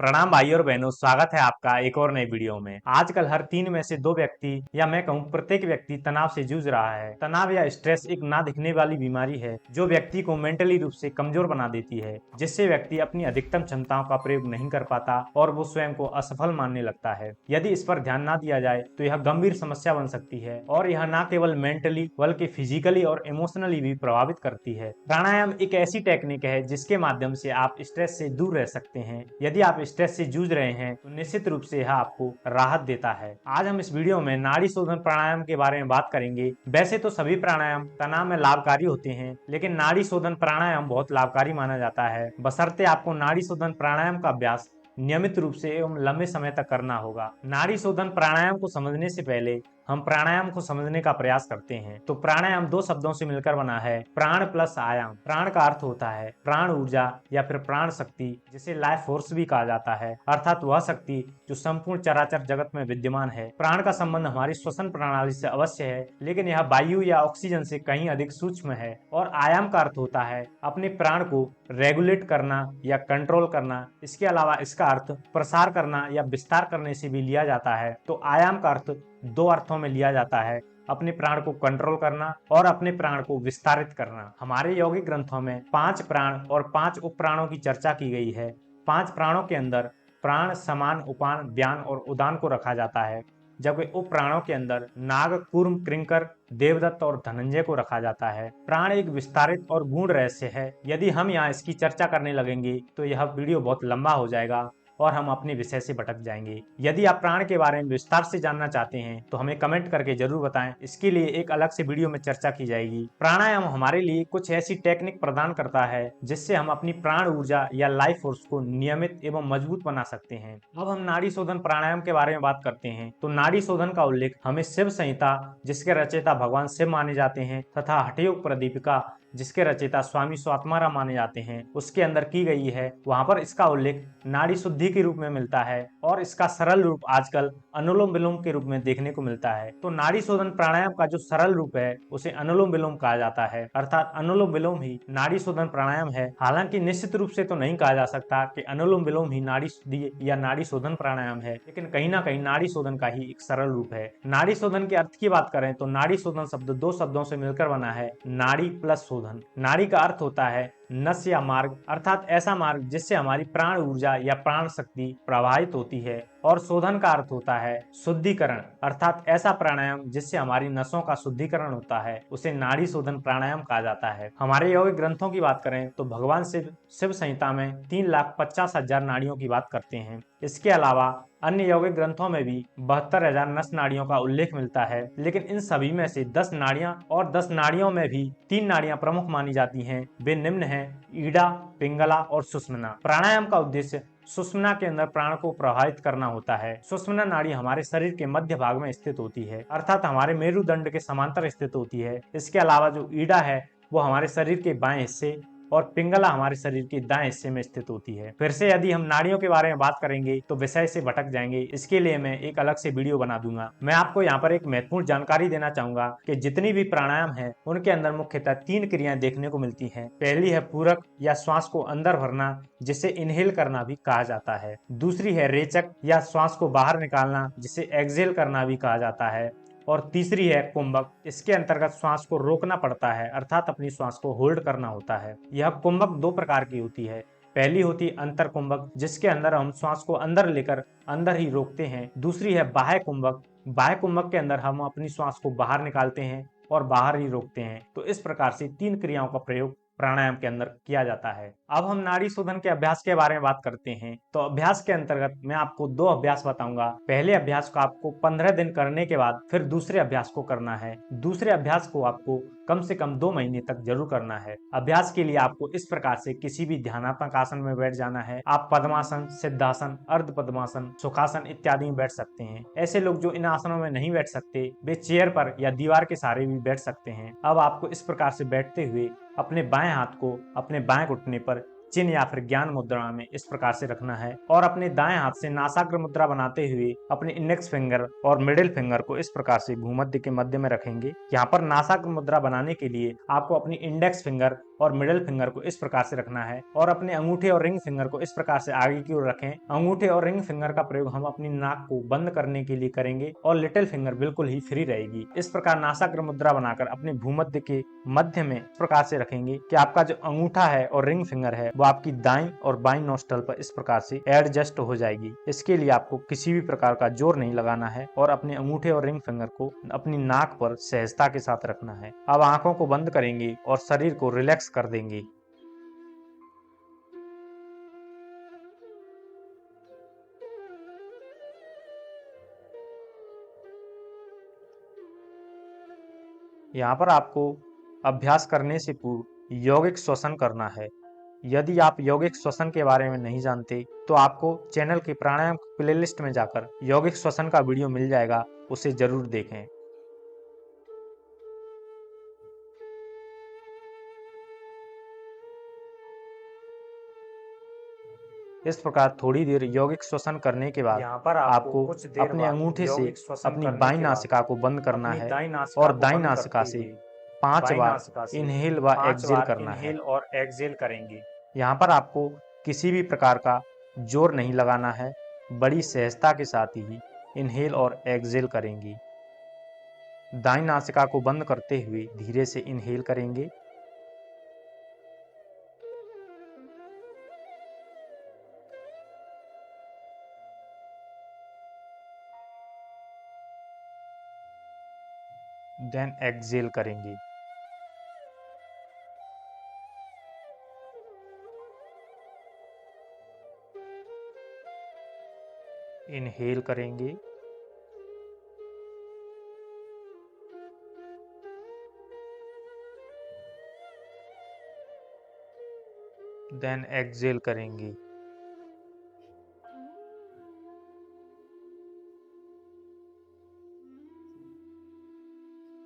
प्रणाम भाई और बहनों, स्वागत है आपका एक और नई वीडियो में। आजकल हर 3 में से 2 व्यक्ति या मैं कहूँ प्रत्येक व्यक्ति तनाव से जूझ रहा है। तनाव या स्ट्रेस एक ना दिखने वाली बीमारी है जो व्यक्ति को मेंटली रूप से कमजोर बना देती है, जिससे व्यक्ति अपनी अधिकतम क्षमताओं का प्रयोग नहीं कर पाता और वो स्वयं को असफल मानने लगता है। यदि इस पर ध्यान ना दिया जाए तो यह गंभीर समस्या बन सकती है और यह न केवल मेंटली बल्कि फिजिकली और इमोशनली भी प्रभावित करती है। प्राणायाम एक ऐसी टेक्निक है जिसके माध्यम से आप स्ट्रेस से दूर रह सकते हैं। यदि आप स्ट्रेस से जूझ रहे हैं तो निश्चित रूप से यह आपको राहत देता है। आज हम इस वीडियो में नाड़ी शोधन प्राणायाम के बारे में बात करेंगे। वैसे तो सभी प्राणायाम तनाव में लाभकारी होते हैं, लेकिन नाड़ी शोधन प्राणायाम बहुत लाभकारी माना जाता है, बशर्ते आपको नाड़ी शोधन प्राणायाम का अभ्यास नियमित रूप से एवं लंबे समय तक करना होगा। नाड़ी शोधन प्राणायाम को समझने से पहले हम प्राणायाम को समझने का प्रयास करते हैं। तो प्राणायाम 2 शब्दों से मिलकर बना है, प्राण प्लस आयाम। प्राण का अर्थ होता है प्राण ऊर्जा या फिर प्राण शक्ति, जिसे लाइफ फोर्स भी कहा जाता है, अर्थात वह शक्ति जो संपूर्ण चराचर जगत में विद्यमान है। प्राण का संबंध हमारी श्वसन प्रणाली से अवश्य है, लेकिन यह वायु या ऑक्सीजन से कहीं अधिक सूक्ष्म है। और आयाम का अर्थ होता है अपने प्राण को रेगुलेट करना या कंट्रोल करना। इसके अलावा इसका अर्थ प्रसार करना या विस्तार करने से भी लिया जाता है। तो आयाम का अर्थ 2 अर्थों में लिया जाता है, अपने प्राण को कंट्रोल करना और अपने प्राण को विस्तारित करना। हमारे यौगिक ग्रंथों में 5 प्राण और 5 उप प्राणों की चर्चा की गई है। 5 प्राणों के अंदर प्राण, समान, उपान, व्यान और उदान को रखा जाता है, जबकि उप प्राणों के अंदर नाग, कूर्म, कृंकर, देवदत्त और धनंजय को रखा जाता है। प्राण एक विस्तारित और गूढ़ रहस्य है। यदि हम यहाँ इसकी चर्चा करने लगेंगे तो यह वीडियो बहुत लंबा हो जाएगा और हम अपने विषय से भटक जाएंगे। यदि आप प्राण के बारे में विस्तार से जानना चाहते हैं तो हमें कमेंट करके जरूर बताएं, इसके लिए एक अलग से वीडियो में चर्चा की जाएगी। प्राणायाम हमारे लिए कुछ ऐसी टेक्निक प्रदान करता है जिससे हम अपनी प्राण ऊर्जा या लाइफ फोर्स को नियमित एवं मजबूत बना सकते हैं। अब हम नाड़ी शोधन प्राणायाम के बारे में बात करते हैं। तो नाड़ी शोधन का उल्लेख हमें शिव संहिता, जिसके रचयिता भगवान शिव माने जाते हैं, तथा हठयोग प्रदीपिका, जिसके रचयिता स्वामी स्वात्माराम माने जाते हैं, उसके अंदर की गई है। वहां पर इसका उल्लेख नाड़ी शुद्धि के रूप में मिलता है और इसका सरल रूप आजकल अनुलोम विलोम के रूप में देखने को मिलता है। तो नाड़ी शोधन प्राणायाम का जो सरल रूप है उसे अनुलोम विलोम कहा जाता है, अर्थात अनुलोम विलोम ही नाड़ी शोधन प्राणायाम है। हालांकि निश्चित रूप से तो नहीं कहा जा सकता कि अनुलोम विलोम ही नाड़ी शुद्धि या नाड़ी शोधन प्राणायाम है, लेकिन कहीं ना कहीं नाड़ी शोधन का ही एक सरल रूप है। नाड़ी शोधन के अर्थ की बात करें तो नाड़ी शोधन शब्द 2 शब्दों से मिलकर बना है, नाड़ी प्लस शोधन। नाड़ी का अर्थ होता है नस या मार्ग, अर्थात ऐसा मार्ग जिससे हमारी प्राण ऊर्जा या प्राण शक्ति प्रवाहित होती है। और शोधन का अर्थ होता है शुद्धिकरण, अर्थात ऐसा प्राणायाम जिससे हमारी नसों का शुद्धिकरण होता है, उसे नाड़ी शोधन प्राणायाम कहा जाता है। हमारे यौगिक ग्रंथों की बात करें तो भगवान शिव संहिता में 3,50,000 नाड़ियों की बात करते हैं। इसके अलावा अन्य यौगिक ग्रंथों में भी 72,000 नस नाड़ियों का उल्लेख मिलता है, लेकिन इन सभी में से 10 नाड़ियां और 10 नाड़ियों में भी 3 नाड़ियां प्रमुख मानी जाती हैं। वे निम्न हैं, ईडा, पिंगला और सुषुम्ना। प्राणायाम का उद्देश्य सुषुम्ना के अंदर प्राण को प्रभावित करना होता है। सुषुम्ना नाड़ी हमारे शरीर के मध्य भाग में स्थित होती है, अर्थात हमारे मेरुदंड के समांतर स्थित होती है। इसके अलावा जो ईडा है वो हमारे शरीर के बाएं हिस्से और पिंगला हमारे शरीर के दाएं हिस्से में स्थित होती है। फिर से यदि हम नाड़ियों के बारे में बात करेंगे तो विषय से भटक जाएंगे, इसके लिए मैं एक अलग से वीडियो बना दूंगा। मैं आपको यहाँ पर एक महत्वपूर्ण जानकारी देना चाहूंगा कि जितनी भी प्राणायाम है उनके अंदर मुख्यतः 3 क्रियाएं देखने को मिलती हैं। पहली है पूरक या श्वास को अंदर भरना, जिसे इनहेल करना भी कहा जाता है। दूसरी है रेचक या श्वास को बाहर निकालना, जिसे एक्सहेल करना भी कहा जाता है। और तीसरी है कुंभक। इसके अंतर्गत श्वास को रोकना पड़ता है, अर्थात अपनी श्वास को होल्ड करना होता है। यह कुंभक 2 प्रकार की होती है। पहली होती अंतर कुंभक, जिसके अंदर हम श्वास को अंदर लेकर अंदर ही रोकते हैं। दूसरी है बाह्य कुंभक। बाह्य कुंभक के अंदर हम अपनी श्वास को बाहर निकालते हैं और बाहर ही रोकते हैं। तो इस प्रकार से 3 क्रियाओं का प्रयोग प्राणायाम के अंदर किया जाता है। अब हम नाड़ी शोधन के अभ्यास के बारे में बात करते हैं। तो अभ्यास के अंतर्गत मैं आपको 2 अभ्यास बताऊंगा। पहले अभ्यास को आपको 15 दिन करने के बाद फिर दूसरे अभ्यास को करना है। दूसरे अभ्यास को आपको कम से कम 2 महीने तक जरूर करना है। अभ्यास के लिए आपको इस प्रकार से किसी भी ध्यानात्मक आसन में बैठ जाना है। आप पद्मासन, सिद्धासन, अर्ध पद्मासन, सुखासन इत्यादि में बैठ सकते हैं। ऐसे लोग जो इन आसनों में नहीं बैठ सकते वे चेयर पर या दीवार के सहारे भी बैठ सकते हैं। अब आपको इस प्रकार से बैठते हुए अपने बाएं हाथ को अपने बाएं घुटने पर चिन्ह या फिर ज्ञान मुद्रा में इस प्रकार से रखना है और अपने दाएं हाथ से नासाग्र मुद्रा बनाते हुए अपने इंडेक्स फिंगर और मिडिल फिंगर को इस प्रकार से भूमध्य के मध्य में रखेंगे। यहाँ पर नासाग्र मुद्रा बनाने के लिए आपको अपनी इंडेक्स फिंगर और मिडिल फिंगर को इस प्रकार से रखना है और अपने अंगूठे और रिंग फिंगर को इस प्रकार से आगे की ओर रखें। अंगूठे और रिंग फिंगर का प्रयोग हम अपनी नाक को बंद करने के लिए करेंगे और लिटिल फिंगर बिल्कुल ही फ्री रहेगी। इस प्रकार नासाग्र मुद्रा बनाकर अपने भूमध्य के मध्य में इस प्रकार से रखेंगे कि आपका जो अंगूठा है और रिंग फिंगर है वो आपकी दाईं और बाईं नोस्ट्रल पर इस प्रकार से एडजस्ट हो जाएगी। इसके लिए आपको किसी भी प्रकार का जोर नहीं लगाना है और अपने अंगूठे और रिंग फिंगर को अपनी नाक पर सहजता के साथ रखना है। अब आंखों को बंद करेंगे और शरीर को रिलैक्स कर देंगे। यहाँ पर आपको अभ्यास करने से पूर्व यौगिक श्वसन करना है। यदि आप यौगिक श्वसन के बारे में नहीं जानते तो आपको चैनल के प्राणायाम प्लेलिस्ट में जाकर यौगिक श्वसन का वीडियो मिल जाएगा, उसे जरूर देखें। इस प्रकार थोड़ी देर यौगिक श्वसन करने के बाद यहाँ पर आपको कुछ देर अपने बाद अंगूठे से यौगिक श्वसन अपनी करने बाईं के बाद नासिका को बंद करना अपनी है दाईं नासिका और को दाईं बंद नासिका करते से हुए 5 बाईं बार नासिका से इनहेल व 5 एक्सहेल बार करना है। इनहेल और एक्सहेल करेंगे। यहाँ पर आपको किसी भी प्रकार का जोर नहीं लगाना है, बड़ी सहजता के साथ ही इनहेल और एक्सहेल करेंगी। दाईं नासिका को बंद करते हुए धीरे से इनहेल करेंगे। देन एक्सहेल करेंगे। इनहेल करेंगे। देन एक्सहेल करेंगे।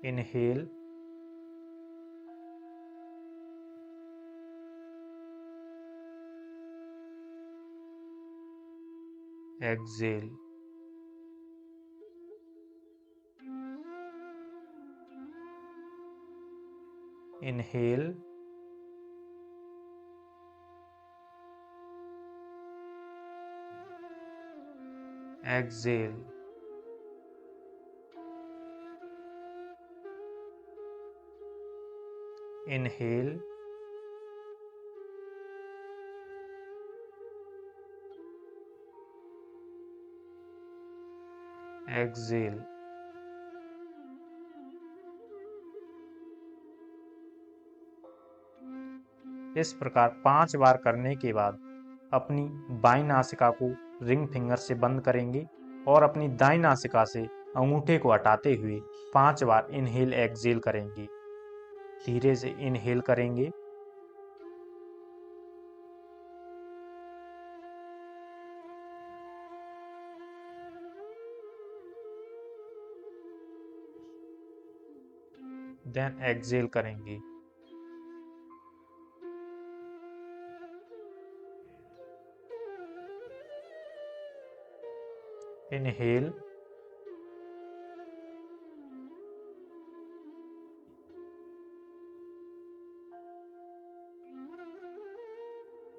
Inhale. Exhale. Inhale. Exhale. Inhale. Exhale. इस प्रकार 5 बार करने के बाद अपनी बाईं नासिका को रिंग फिंगर से बंद करेंगे और अपनी दाईं नासिका से अंगूठे को हटाते हुए 5 बार इनहेल एक्सहेल करेंगे। धीरे से इनहेल करेंगे। देन एक्सहेल करेंगे। Inhale.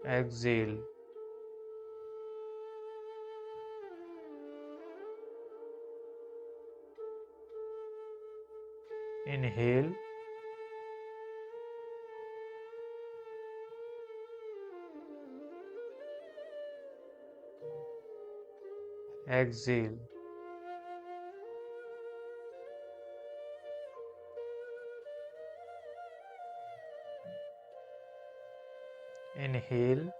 Exhale. Inhale. Exhale. Inhale.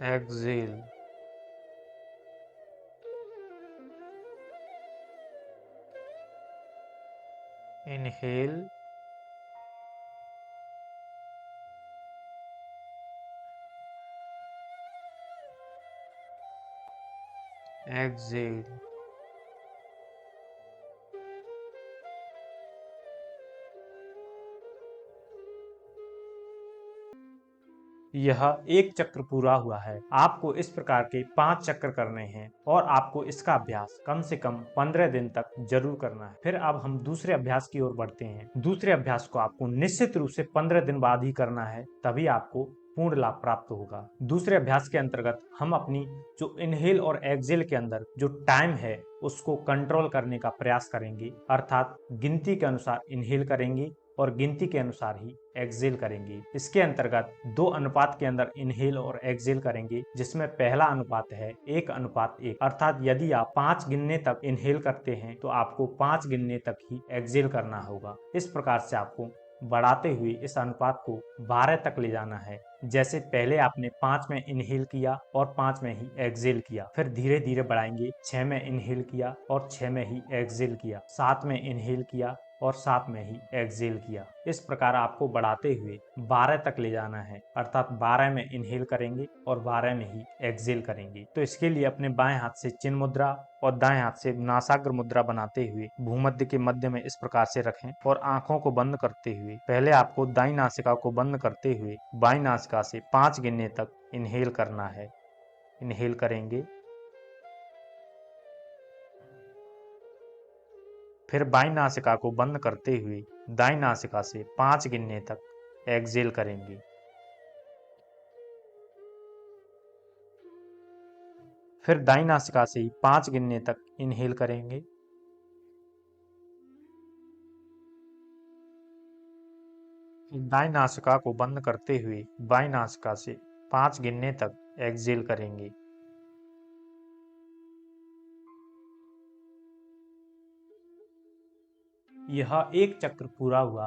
Exhale. Inhale. Exhale. यह एक चक्र पूरा हुआ है। आपको इस प्रकार के 5 चक्र करने हैं और आपको इसका अभ्यास कम से कम 15 दिन तक जरूर करना है। फिर अब हम दूसरे अभ्यास की ओर बढ़ते हैं। दूसरे अभ्यास को आपको निश्चित रूप से 15 दिन बाद ही करना है, तभी आपको पूर्ण लाभ प्राप्त होगा। दूसरे अभ्यास के अंतर्गत हम अपनी जो इनहेल और एक्सहेल के अंदर जो टाइम है उसको कंट्रोल करने का प्रयास करेंगे, अर्थात गिनती के अनुसार इनहेल करेंगे और गिनती के अनुसार ही एक्सहेल करेंगे। इसके अंतर्गत 2 अनुपात के अंदर इनहेल और एक्सहेल करेंगे, जिसमें पहला अनुपात है 1:1, अर्थात यदि आप 5 गिनने तक इनहेल करते हैं तो आपको 5 गिनने तक ही एक्सहेल करना होगा। इस प्रकार से आपको बढ़ाते हुए इस अनुपात को 12 तक ले जाना है। जैसे पहले आपने 5 में इनहेल किया और 5 में ही एक्सहेल किया, फिर धीरे धीरे बढ़ाएंगे, 6 में इनहेल किया और 6 में ही एक्सहेल किया, 7 में इनहेल किया और 7 में ही एक्सहेल किया। इस प्रकार आपको बढ़ाते हुए 12 तक ले जाना है, अर्थात 12 में इनहेल करेंगे और 12 में ही एक्सहेल करेंगे। तो इसके लिए अपने बाएं हाथ से चिन्ह मुद्रा और दाएं हाथ से नासाग्र मुद्रा बनाते हुए भूमध्य के मध्य में इस प्रकार से रखें और आंखों को बंद करते हुए पहले आपको दाईं नासिका को बंद करते हुए बाईं नासिका से 5 गिनने तक इनहेल करना है। इनहेल करेंगे, फिर बाईं नासिका को बंद करते हुए दाईं नासिका से 5 गिनने तक एक्सहेल करेंगे। फिर दाईं नासिका से ही 5 गिनने तक इनहेल करेंगे। दाईं नासिका को बंद करते हुए बाईं नासिका से 5 गिनने तक एक्सहेल करेंगे। यह एक चक्र पूरा हुआ।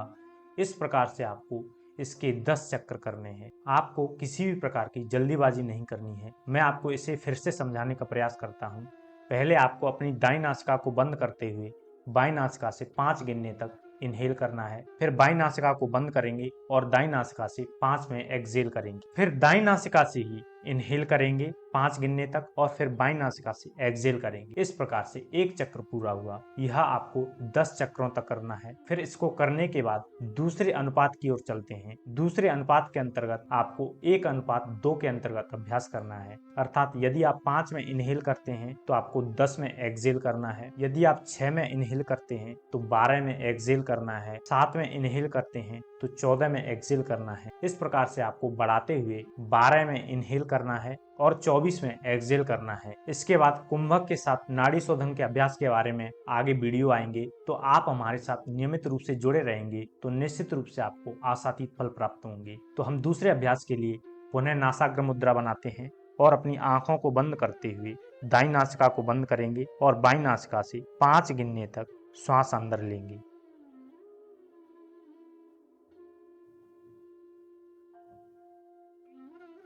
इस प्रकार से आपको इसके 10 चक्र करने हैं। आपको किसी भी प्रकार की जल्दीबाजी नहीं करनी है। मैं आपको इसे फिर से समझाने का प्रयास करता हूँ। पहले आपको अपनी दाईं नासिका को बंद करते हुए बाईं नासिका से 5 गिनने तक इनहेल करना है। फिर बाईं नासिका को बंद करेंगे और दाईं नासिका से 5 में एक्सहेल करेंगे। फिर दाईं नासिका से ही इनहेल करेंगे 5 गिनने तक और फिर बाईं नासिका से एक्सहेल करेंगे। इस प्रकार से एक चक्र पूरा हुआ। यह आपको 10 चक्रों तक करना है। फिर इसको करने के बाद दूसरे अनुपात की ओर चलते हैं। दूसरे अनुपात के अंतर्गत आपको 1:2 के अंतर्गत अभ्यास करना है, अर्थात यदि आप 5 में इनहेल करते हैं तो आपको 10 में एक्सहेल करना है। यदि आप 6 में इनहेल करते हैं तो 12 में एक्सहेल करना है। 7 में इनहेल करते हैं तो 14 में एक्सहेल करना है। इस प्रकार से आपको बढ़ाते हुए 12 में इनहेल करना है और 24 में एक्सहेल करना है। इसके बाद कुंभक के साथ नाड़ी शोधन के अभ्यास के बारे में आगे वीडियो आएंगे, तो आप हमारे साथ नियमित रूप से जुड़े रहेंगे तो निश्चित रूप से आपको आशातीत फल प्राप्त होंगे। तो हम दूसरे अभ्यास के लिए पुनः नासाग्र मुद्रा बनाते हैं और अपनी आंखों को बंद करते हुए दाईं नासिका को बंद करेंगे और बाईं नासिका से 5 गिनने तक श्वास अंदर लेंगे।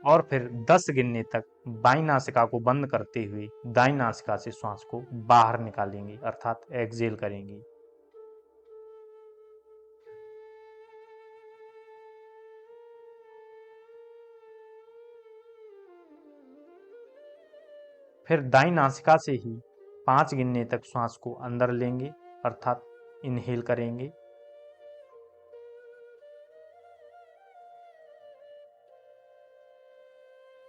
और फिर 10 गिनने तक बाईं नासिका को बंद करते हुए दाईं नासिका से श्वास को बाहर निकालेंगे, अर्थात एक्सहेल करेंगे। फिर दाईं नासिका से ही 5 गिनने तक श्वास को अंदर लेंगे, अर्थात इनहेल करेंगे।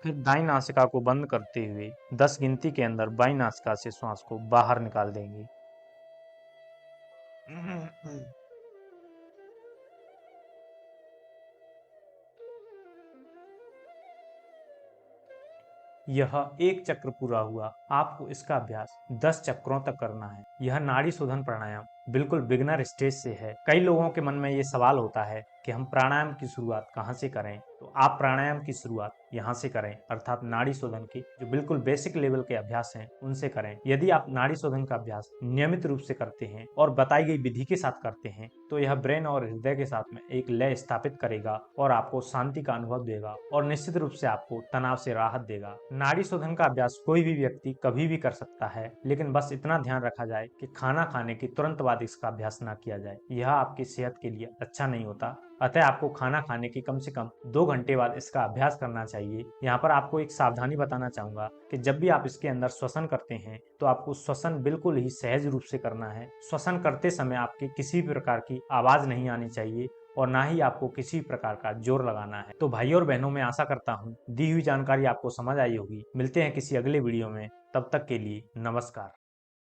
फिर दाईं नासिका को बंद करते हुए 10 गिनती के अंदर बाईं नासिका से श्वास को बाहर निकाल देंगे। यह एक चक्र पूरा हुआ। आपको इसका अभ्यास 10 चक्रों तक करना है। यह नाड़ी शोधन प्राणायाम बिल्कुल बिगनर स्टेज से है। कई लोगों के मन में ये सवाल होता है कि हम प्राणायाम की शुरुआत कहाँ से करें, तो आप प्राणायाम की शुरुआत यहाँ से करें, अर्थात नाड़ी शोधन के जो बिल्कुल बेसिक लेवल के अभ्यास हैं उनसे करें। यदि आप नाड़ी शोधन का अभ्यास नियमित रूप से करते हैं और बताई गई विधि के साथ करते हैं तो यह ब्रेन और हृदय के साथ में एक लय स्थापित करेगा और आपको शांति का अनुभव देगा और निश्चित रूप से आपको तनाव से राहत देगा। नाड़ी शोधन का अभ्यास कोई भी व्यक्ति कभी भी कर सकता है, लेकिन बस इतना ध्यान रखा जाए कि खाना खाने के तुरंत बाद इसका अभ्यास ना किया जाए। यह आपकी सेहत के लिए अच्छा नहीं होता। अतः आपको खाना खाने के कम से कम 2 घंटे बाद इसका अभ्यास करना चाहिए। यहाँ पर आपको एक सावधानी बताना चाहूंगा कि जब भी आप इसके अंदर श्वसन करते हैं तो आपको श्वसन बिल्कुल ही सहज रूप से करना है। श्वसन करते समय आपके किसी भी प्रकार की आवाज नहीं आनी चाहिए और ना ही आपको किसी प्रकार का जोर लगाना है। तो भाइयों और बहनों, मैं आशा करता हूँ दी हुई जानकारी आपको समझ आई होगी। मिलते हैं किसी अगले वीडियो में, तब तक के लिए नमस्कार।